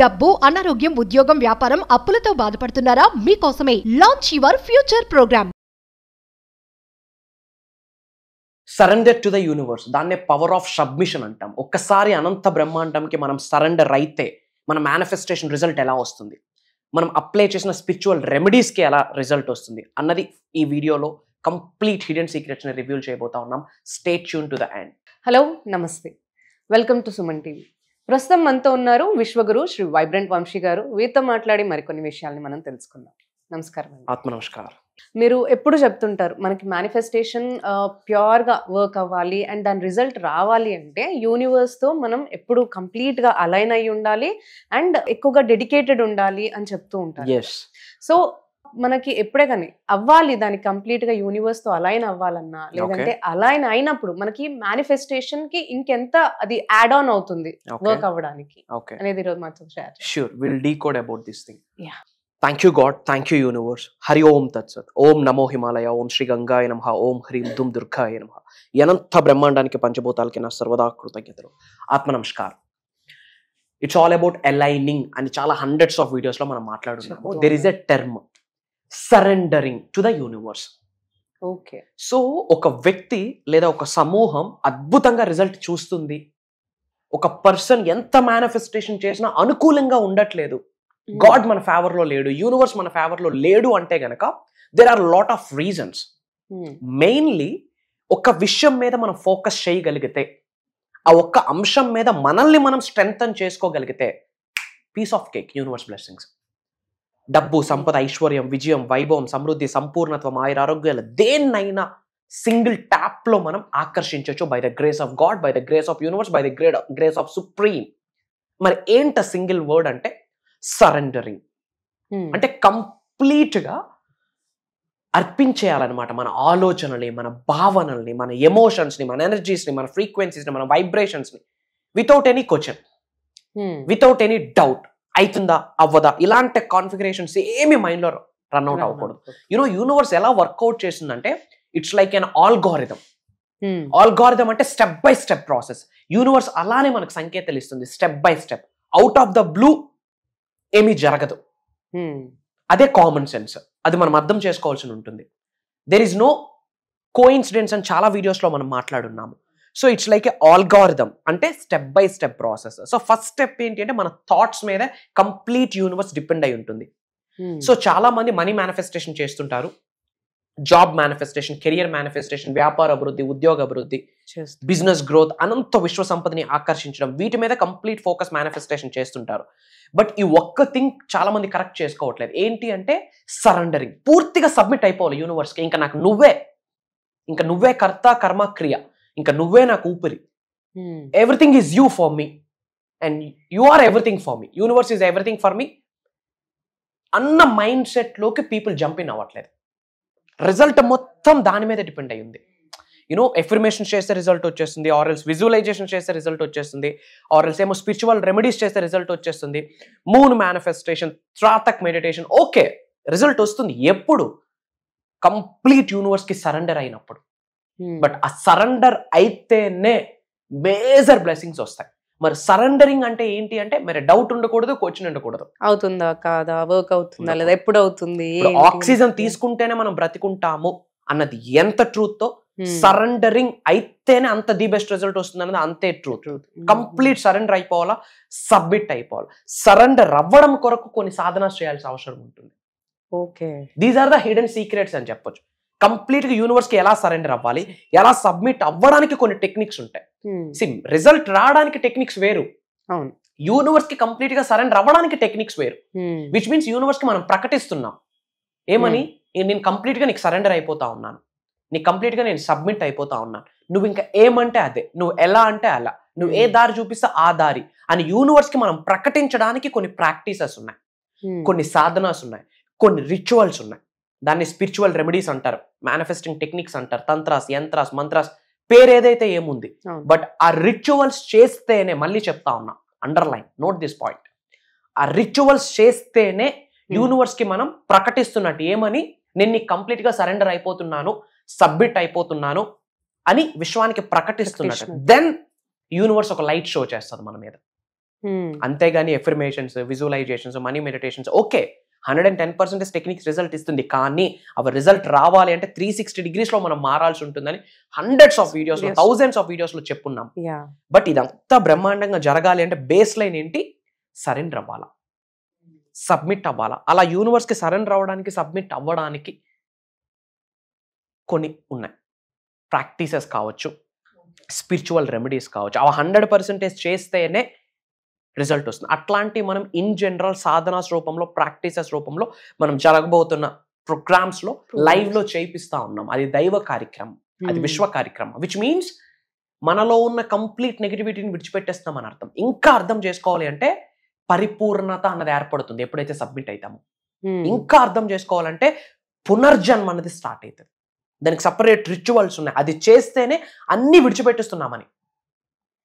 డబ్బు, అనారోగ్యం, ఉద్యోగం, వ్యాపారం, అప్పులతో బాధపడుతున్నారా? మీకోసమే launch your future program. Surrender to the universe, దాన్నే పవర్ ఆఫ్ సబ్మిషన్ అంటాం. ఒక్కసారి అనంత బ్రహ్మాండంకి మనం సరెండర్ అయితే మన మేనిఫెస్టేషన్ రిజల్ట్ ఎలా వస్తుంది, మనం అప్లై చేసిన స్పిరిచువల్ రెమెడీస్కి ఎలా రిజల్ట్ వస్తుంది అన్నది ఈ వీడియోలో కంప్లీట్ హిడెన్ సీక్రెట్స్ని రివ్యూ చేయబోతా ఉన్నాం. Stay tune to the end. Hello, నమస్తే, వెల్కమ్ టు సుమన్ టీవీ. ప్రస్తుతం మనతో ఉన్నారు విశ్వగురు శ్రీ వైబ్రెంట్ వంశీ గారు. వీరితో మాట్లాడి మరికొన్ని విషయాల్ని మనం తెలుసుకుందాం. నమస్కారం అండి. ఆత్మ నమస్కారం. మీరు ఎప్పుడు చెప్తుంటారు మనకి మేనిఫెస్టేషన్ ప్యూర్గా వర్క్ అవ్వాలి అండ్ దాని రిజల్ట్ రావాలి అంటే యూనివర్స్తో మనం ఎప్పుడు కంప్లీట్గా అలైన్ అయ్యి ఉండాలి అండ్ ఎక్కువగా డెడికేటెడ్ ఉండాలి అని చెప్తూ ఉంటారు. సో మనకి ఎప్పుడే కానీ అవ్వాలి, దానికి కంప్లీట్ గా యూనివర్స్ తో అలైన్ అవ్వాలన్నా లేదంటే అలైన్ అయినప్పుడు మనకి మేనిఫెస్టేషన్ కి ఇంకెంత అది యాడ్ ఆన్ అవుతుంది వర్క్ అవ్వడానికి అనేది ఈరోజు మాత్రం share. Sure, will decode about this thing. Thank you God, thank you universe. Hari Om తత్సత్. ఓం నమో హిమాలయ, ఓం శ్రీ గంగాయ నమః, ఓం హ్రీం దుమ్ దుర్గాయ నమః. అనంత బ్రహ్మాండానికి పంచభూతాలకి నా సర్వదా కృతజ్ఞతలు. ఆత్మ నమస్కారం. ఇట్స్ ఆల్ అబౌట్ అలైనింగ్ అని చాలా హండ్రెడ్స్ ఆఫ్ వీడియోస్ లో మనం మాట్లాడుతున్నాము. There is a term surrendering to the universe. Okay, so ఒక వ్యక్తి లేదా ఒక సమూహం అద్భుతంగా రిజల్ట్ చూస్తుంది, ఒక పర్సన్ ఎంత మేనిఫెస్టేషన్ చేసినా అనుకూలంగా ఉండట్లేదు, గాడ్ మన ఫేవర్ లో లేడు, యూనివర్స్ మన ఫేవర్ లో లేడు అంటే గనక there are lot of reasons. Mainly ఒక విషయం మీద మనం ఫోకస్ చేయగలిగితే, ఆ ఒక్క అంశం మీద మనల్ని మనం స్ట్రెంగ్తన్ చేసుకోగలిగితే piece of cake, universe blessings. డబ్బు, సంపద, ఐశ్వర్యం, విజయం, వైభవం, సమృద్ధి, సంపూర్ణత్వం, ఆరోగ్యాలు దేన్నైనా సింగిల్ ట్యాప్ లో మనం ఆకర్షించవచ్చు by the grace of God, by the grace of universe, by the grace of supreme. మరి ఏంట సింగిల్ వర్డ్ అంటే సరెండరింగ్. అంటే కంప్లీట్ గా అర్పించేయాలన్నమాట మన ఆలోచనల్ని, మన భావనల్ని, మన ఎమోషన్స్ ని, మన ఎనర్జీస్ ని, మన ఫ్రీక్వెన్సీస్ ని, మన వైబ్రేషన్స్ ని without any question, without any doubt. అవుతుందా అవ్వదా ఇలాంటి కాన్ఫిగరేషన్స్ ఏమి మైండ్ లో రన్ అవుట్ అవ్వకూడదు. యూనివర్స్ ఎలా వర్కౌట్ చేస్తుందంటే it's like an algorithm. Algorithm అంటే step by step process. Universe అలానే మనకు సంకేతాలు ఇస్తుంది step by step. Out of the blue ఏమీ జరగదు. అదే కామన్ సెన్స్. అది మనం అర్థం చేసుకోవాల్సి ఉంటుంది. దెర్ ఈస్ నో కోఇన్సిడెన్స్ అని చాలా వీడియోస్ లో మనం మాట్లాడున్నాము. So it's like a algorithm, అంటే step by step process. So first step ఏంటి అంటే మన థాట్స్ మీద కంప్లీట్ యూనివర్స్ డిపెండ్ అయి ఉంటుంది. సో చాలా మంది మనీ మేనిఫెస్టేషన్ చేస్తుంటారు, జాబ్ మేనిఫెస్టేషన్, కెరియర్ మేనిఫెస్టేషన్, వ్యాపార అభివృద్ధి, ఉద్యోగ అభివృద్ధి, బిజినెస్ గ్రోత్, అనంత విశ్వ సంపదని ఆకర్షించడం, వీటి మీద కంప్లీట్ ఫోకస్ మేనిఫెస్టేషన్ చేస్తుంటారు. బట్ ఈ ఒక్క థింగ్ చాలా మంది కరెక్ట్ చేసుకోవట్లేదు. ఏంటి అంటే సరెండరింగ్. పూర్తిగా సబ్మిట్ అయిపోవాలి యూనివర్స్కి. ఇంకా నాకు నువ్వే కర్త కర్మ క్రియ, ఇంకా నువ్వే నాకు ఊపిరి. Everything is you for me and you are everything for me, universe is everything for me అన్న మైండ్ సెట్ లోకి పీపుల్ జంప్ ఇన్ అవ్వట్లేదు. రిజల్ట్ మొత్తం దాని మీద డిపెండ్ అయ్యింది. ఎఫర్మేషన్ చేస్తే రిజల్ట్ వచ్చేస్తుంది, ఆర్ఎల్స్ విజువలైజేషన్ చేస్తే రిజల్ట్ వచ్చేస్తుంది, ఆర్ఎల్స్ ఏమో స్పిరిచువల్ రెమెడీస్ చేస్తే రిజల్ట్ వచ్చేస్తుంది, moon manifestation, tratak meditation. Okay, result వస్తుంది ఎప్పుడు? కంప్లీట్ యూనివర్స్ కి సరెండర్ అయినప్పుడు. బట్ ఆ సరెండర్ అయితేనే మేజర్ బ్లెస్సింగ్స్ వస్తాయి. మరి సరెండరింగ్ అంటే ఏంటి అంటే మరి డౌట్ ఉండకూడదు, క్వశ్చన్ ఉండకూడదు. అవుతుందా కాదా, వర్క్ అవుతుందా లేదా, ఎప్పుడు అవుతుంది, ఆక్సిజన్ తీసుకుంటేనే మనం బ్రతికుంటాము అన్నది ఎంత ట్రూత్ తో, సరెండరింగ్ అయితేనే అంత ది బెస్ట్ రిజల్ట్ వస్తుంది అన్నది అంతే ట్రూత్. కంప్లీట్ సరెండర్ అయిపోవాలా, సబ్మిట్ అయిపోవాలి. సరెండర్ అవ్వడం కొరకు కొన్ని సాధనాలు చేయాల్సిన అవసరం ఉంటుంది. Okay, these are the hidden secrets అని చెప్పొచ్చు. కంప్లీట్ గా యూనివర్స్ కి ఎలా సరెండర్ అవ్వాలి, ఎలా సబ్మిట్ అవ్వడానికి కొన్ని టెక్నిక్స్ ఉంటాయి. రిజల్ట్ రావడానికి టెక్నిక్స్ వేరు, యూనివర్స్ కి కంప్లీట్ గా సరెండర్ అవ్వడానికి టెక్నిక్స్ వేరు. విచ్ మీన్స్ యూనివర్స్ కి మనం ప్రకటిస్తున్నాం ఏమని, నేను కంప్లీట్ గా నీకు సరెండర్ అయిపోతా ఉన్నాను, నీకు కంప్లీట్ గా నేను సబ్మిట్ అయిపోతా ఉన్నాను, నువ్వు ఇంకా ఏమంటే అదే, నువ్వు ఎలా అంటే అలా, నువ్వు ఏ దారి చూపిస్తే ఆ దారి అని యూనివర్స్ కి మనం ప్రకటించడానికి కొన్ని ప్రాక్టీసెస్ ఉన్నాయి, కొన్ని సాధనాస్ ఉన్నాయి, కొన్ని రిచువల్స్ ఉన్నాయి. దాన్ని స్పిరిచువల్ రెమెడీస్ అంటారు, మేనిఫెస్టింగ్ టెక్నిక్స్ అంటారు, తంత్రాస్, యంత్రాస్, మంత్రాస్, పేరు ఏదైతే ఏముంది. బట్ ఆ రిచువల్స్ చేస్తేనే, మళ్ళీ చెప్తా ఉన్నా, అండర్లైన్, నోట్ దిస్ పాయింట్, ఆ రిచువల్స్ చేస్తేనే యూనివర్స్ కి మనం ప్రకటిస్తున్నట్టు ఏమని, నేను నీకు కంప్లీట్ గా సరెండర్ అయిపోతున్నాను, సబ్మిట్ అయిపోతున్నాను అని విశ్వానికి ప్రకటిస్తున్నట్టు. దెన్ యూనివర్స్ ఒక లైట్ షో చేస్తుంది మన మీద. అంతేగాని affirmations, visualisations, money meditations okay 110% techniques result ఇస్తుంది, కానీ అవి రిజల్ట్ రావాలి అంటే 360 degrees లో మనం మారాల్సి ఉంటుందని hundreds of videos, thousands of videos లో చెప్పున్నాం. బట్ ఇదంతా బ్రహ్మాండంగా జరగాలి అంటే బేస్ లైన్ ఏంటి? సరెండర్ అవ్వాలా, సబ్మిట్ అవ్వాలా. అలా యూనివర్స్ కి సరెండర్ అవ్వడానికి, సబ్మిట్ అవ్వడానికి కొన్ని ఉన్నాయి. ప్రాక్టీసెస్ కావచ్చు, స్పిరిచువల్ రెమెడీస్ కావచ్చు. అవి 100% చేస్తేనే రిజల్ట్ వస్తుంది. అట్లాంటి మనం ఇన్ జనరల్ సాధనాస్ రూపంలో, ప్రాక్టీసెస్ రూపంలో మనం జరగబోతున్న ప్రోగ్రామ్స్ లో లైవ్ లో చేయిస్తా ఉన్నాం. అది దైవ కార్యక్రమం, అది విశ్వ కార్యక్రమం. విచ్ మీన్స్ మనలో ఉన్న కంప్లీట్ నెగిటివిటీని విడిచిపెట్టేస్తాం అని అర్థం. ఇంకా అర్థం చేసుకోవాలి అంటే పరిపూర్ణత అన్నది ఏర్పడుతుంది ఎప్పుడైతే సబ్మిట్ అవుతామో. ఇంకా అర్థం చేసుకోవాలంటే పునర్జన్మ అనేది స్టార్ట్ అవుతుంది. దానికి సపరేట్ రిచువల్స్ ఉన్నాయి. అది చేస్తేనే అన్ని విడిచిపెట్టిస్తున్నామని.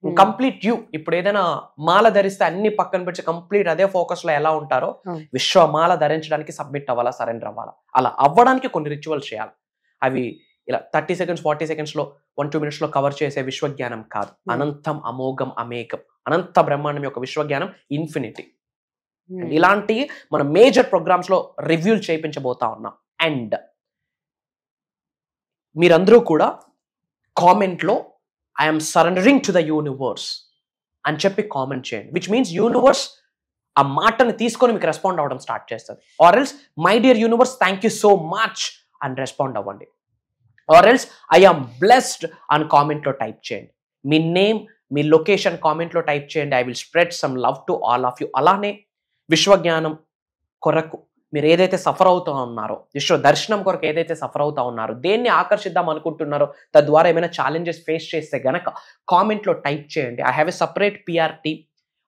కంప్లీట్ యూ ఇప్పుడు ఏదైనా మాల ధరిస్తే అన్ని పక్కన పెట్టి కంప్లీట్ అదే ఫోకస్ లో ఎలా ఉంటారో విశ్వమాల ధరించడానికి సబ్మిట్ అవ్వాలా, సరెండర్ అవ్వాలా. అలా అవ్వడానికి కొన్ని రిచువల్స్ చేయాలి. అవి ఇలా 30 seconds 40 seconds లో 1-2 minutes లో కవర్ చేసే విశ్వజ్ఞానం కాదు. అనంతం, అమోఘం, అమేకం, అనంత బ్రహ్మాండం యొక్క విశ్వజ్ఞానం ఇన్ఫినిటీ. ఇలాంటి మన మేజర్ ప్రోగ్రామ్స్ లో రివ్యూలు చేయించబోతా ఉన్నాం. అండ్ మీరందరూ కూడా కామెంట్ లో I'm surrendering to the universe అని చెప్పి కామెంట్ చేయండి. విచ్ మీన్స్ యూనివర్స్ ఆ మాటను తీసుకొని మీకు రెస్పాండ్ అవ్వడం స్టార్ట్ చేస్తుంది. Or else my dear universe thank you so much అని రెస్పాండ్ అవ్వండి. Or else I am blessed అని కామెంట్లో టైప్ చేయండి. మీ నేమ్, మీ లొకేషన్ కామెంట్లో టైప్ చేయండి. I will spread some love to all of you. అలానే విశ్వజ్ఞానం కొరకు మీరు ఏదైతే సఫర్ అవుతూ ఉన్నారో, విశ్వ దర్శనం కొరకు ఏదైతే సఫర్ అవుతా ఉన్నారో, దేన్ని ఆకర్షిద్దాం అనుకుంటున్నారో, తద్వారా ఏమైనా ఛాలెంజెస్ ఫేస్ చేస్తే గనక కామెంట్లో టైప్ చేయండి. I have a separate PR team.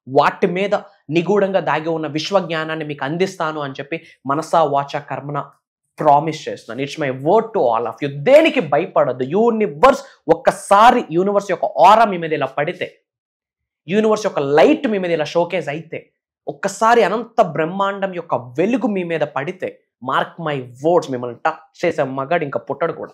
వాటి మీద నిగూఢంగా దాగి ఉన్న విశ్వజ్ఞానాన్ని మీకు అందిస్తాను అని చెప్పి మనసా వాచ కర్మన ప్రామిస్ చేస్తున్నాను. It's my word to all of you. దేనికి భయపడద్దు. యూనివర్స్ ఒక్కసారి యూనివర్స్ యొక్క ఆరా మీ మీద ఇలా పడితే, యూనివర్స్ యొక్క లైట్ మీ మీద ఇలా షోకేజ్ అయితే, ఒక్కసారి అనంత బ్రహ్మాండం యొక్క వెలుగు మీ మీద పడితే, మార్క్ మై వర్డ్స్, మిమ్మల్ని టచ్ చేసే మగాడు ఇంకా పుట్టడు కూడా.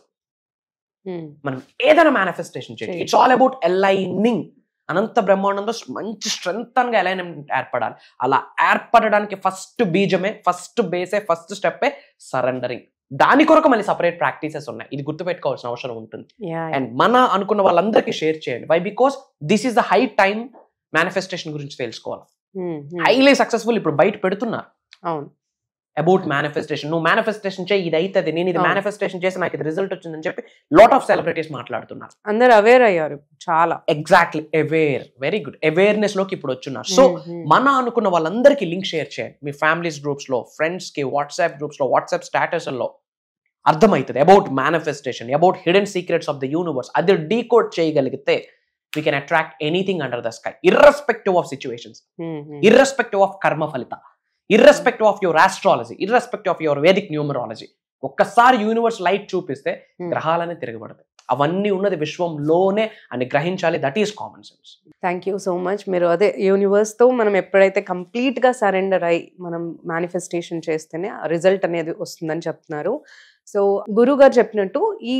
మనం ఏదైనా మేనిఫెస్టేషన్ చేయండి. It's all about aligning. అనంత బ్రహ్మాండంలో మంచి స్ట్రెంగ్త్ గా అలైన్మెంట్ ఏర్పడాలి. అలా ఏర్పడడానికి ఫస్ట్ బీజమే, ఫస్ట్ బేసే, ఫస్ట్ స్టెప్పే సరెండరింగ్. దాని కొరకు మళ్ళీ సపరేట్ ప్రాక్టీసెస్ ఉన్నాయి. ఇది గుర్తుపెట్టుకోవాల్సిన అవసరం ఉంటుంది. అండ్ మన అనుకున్న వాళ్ళందరికీ షేర్ చేయండి. Why? Because this is the high time manifestation గురించి తెలుసుకోవాలి. హైలీ సక్సెస్ఫుల్ ఇప్పుడు బయట పెడుతున్నారు. అవును, అబౌట్ మేనిఫెస్టేషన్. నువ్వు మేనిఫెస్టేషన్ చేయి, ఇది అవుతుంది, నేను ఇది మేనిఫెస్టేషన్ చేసి నాకు ఇది రిజల్ట్ వచ్చిందని చెప్పి లాట్ ఆఫ్ సెలబ్రిటీస్ మాట్లాడుతున్నారు. అందరు అవేర్ అయ్యారు చాలా. Exactly, aware. Very good. Awareness లోకి ఇప్పుడు వచ్చున్నారు. సో మన అనుకున్న వాళ్ళందరికీ లింక్ షేర్ చేయండి. మీ ఫ్యామిలీస్ గ్రూప్స్ లో, ఫ్రెండ్స్ కి వాట్సాప్ గ్రూప్స్ లో, వాట్సాప్ స్టేటస్ లో అర్థమవుతుంది about manifestation, about hidden secrets of the universe. అది డీకోడ్ చేయగలిగితే we can attract anything under the sky, irrespective of situations, irrespective of karma phalita, irrespective of your astrology, irrespective of your Vedic numerology. ఒక్కసారి universe light చూపిస్తే గ్రహాలనే తిరగబడతాయి. అవన్నీ ఉన్నది విశ్వంలోనే అని గ్రహించాలి. That is common sense. Thank you so much. మీరు అదే universe తో మనం ఎప్పుడైతే కంప్లీట్ గా సరెండర్ అయ్యి మనం మేనిఫెస్టేషన్ చేస్తేనే రిజల్ట్ అనేది వస్తుందని చెప్తున్నారు. సో గురువు గారు చెప్పినట్టు ఈ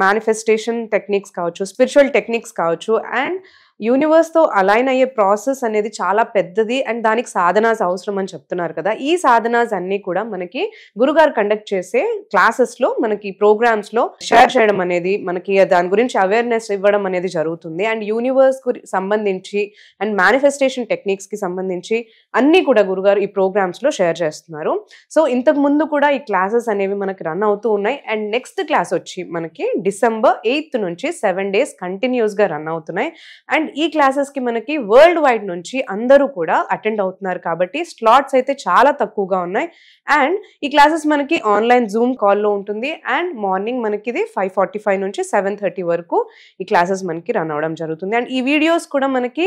మేనిఫెస్టేషన్ టెక్నిక్స్ కావచ్చు, స్పిరిచువల్ టెక్నిక్స్ కావచ్చు, అండ్ యూనివర్స్ తో అలైన్ అయ్యే ప్రాసెస్ అనేది చాలా పెద్దది అండ్ దానికి సాధనాస్ అవసరం అని చెప్తున్నారు కదా. ఈ సాధనాస్ అన్ని కూడా మనకి గురుగారు కండక్ట్ చేసే క్లాసెస్ లో, మనకి ప్రోగ్రామ్స్ లో షేర్ చేయడం అనేది, మనకి దాని గురించి అవేర్నెస్ ఇవ్వడం అనేది జరుగుతుంది. అండ్ యూనివర్స్ కు సంబంధించి అండ్ మేనిఫెస్టేషన్ టెక్నిక్స్ కి సంబంధించి అన్ని కూడా గురుగారు ఈ ప్రోగ్రామ్స్ లో షేర్ చేస్తున్నారు. సో ఇంతకు ముందు కూడా ఈ క్లాసెస్ అనేవి మనకి రన్ అవుతూ ఉన్నాయి. అండ్ నెక్స్ట్ క్లాస్ వచ్చి మనకి December 8th నుంచి 7 days కంటిన్యూస్ గా రన్ అవుతున్నాయి. అండ్ ఈ క్లాసెస్ కి మనకి వరల్డ్ వైడ్ నుంచి అందరూ కూడా అటెండ్ అవుతున్నారు కాబట్టి స్లాట్స్ అయితే చాలా తక్కువగా ఉన్నాయి. అండ్ ఈ క్లాసెస్ మనకి ఆన్లైన్ జూమ్ కాల్లో ఉంటుంది. అండ్ మార్నింగ్ మనకి ఇది 5:45 నుంచి 7:30 వరకు ఈ క్లాసెస్ మనకి రన్ అవడం జరుగుతుంది. అండ్ ఈ వీడియోస్ కూడా మనకి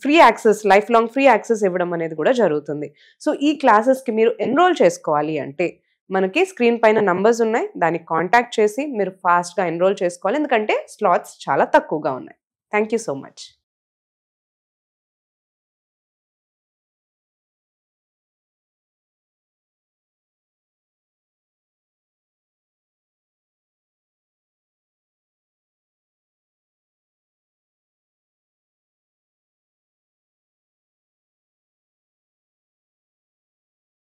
free access, life long free access ఇవ్వడం అనేది కూడా జరుగుతుంది. సో ఈ క్లాసెస్ కి మీరు ఎన్రోల్ చేసుకోవాలి అంటే మనకి స్క్రీన్ పైన నంబర్స్ ఉన్నాయి, దానికి కాంటాక్ట్ చేసి మీరు ఫాస్ట్గా ఎన్రోల్ చేసుకోవాలి. ఎందుకంటే స్లాట్స్ చాలా తక్కువగా ఉన్నాయి. Thank you so much.